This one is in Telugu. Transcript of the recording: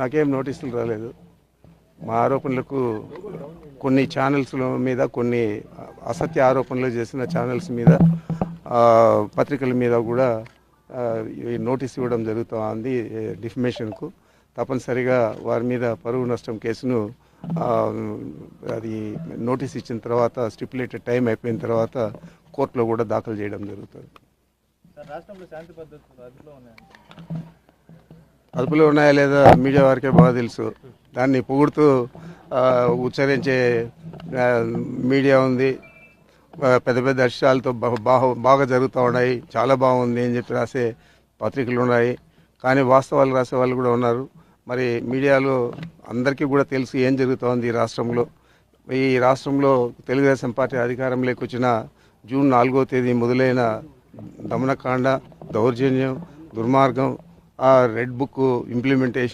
నాకేం నోటీసులు రాలేదు. మా ఆరోపణలకు కొన్ని ఛానల్స్ల మీద, కొన్ని అసత్య ఆరోపణలు చేసిన ఛానల్స్ మీద, పత్రికల మీద కూడా ఈ నోటీస్ ఇవ్వడం జరుగుతుంది డిఫమేషన్కు. తప్పనిసరిగా వారి మీద పరువు నష్టం కేసును అది నోటీస్ ఇచ్చిన తర్వాత, స్టిపులేటెడ్ టైం అయిపోయిన తర్వాత కోర్టులో కూడా దాఖలు చేయడం జరుగుతుంది. అదుపులో ఉన్నాయా లేదా మీడియా వారికే బాగా తెలుసు. దాన్ని పొగుడుతూ ఉచ్చరించే మీడియా ఉంది. పెద్ద పెద్ద అక్షరాలతో బాగా జరుగుతూ ఉన్నాయి, చాలా బాగుంది అని చెప్పి రాసే పత్రికలు ఉన్నాయి. కానీ వాస్తవాలు రాసే వాళ్ళు కూడా ఉన్నారు. మరి మీడియాలో అందరికీ కూడా తెలుసు ఏం జరుగుతోంది ఈ రాష్ట్రంలో. ఈ రాష్ట్రంలో తెలుగుదేశం పార్టీ అధికారంలోకి వచ్చిన జూన్ 4వ తేదీ మొదలైన దమనకాండ, దౌర్జన్యం, దుర్మార్గం, ఆ రెడ్ బుక్ ఇంప్లిమెంటేషన్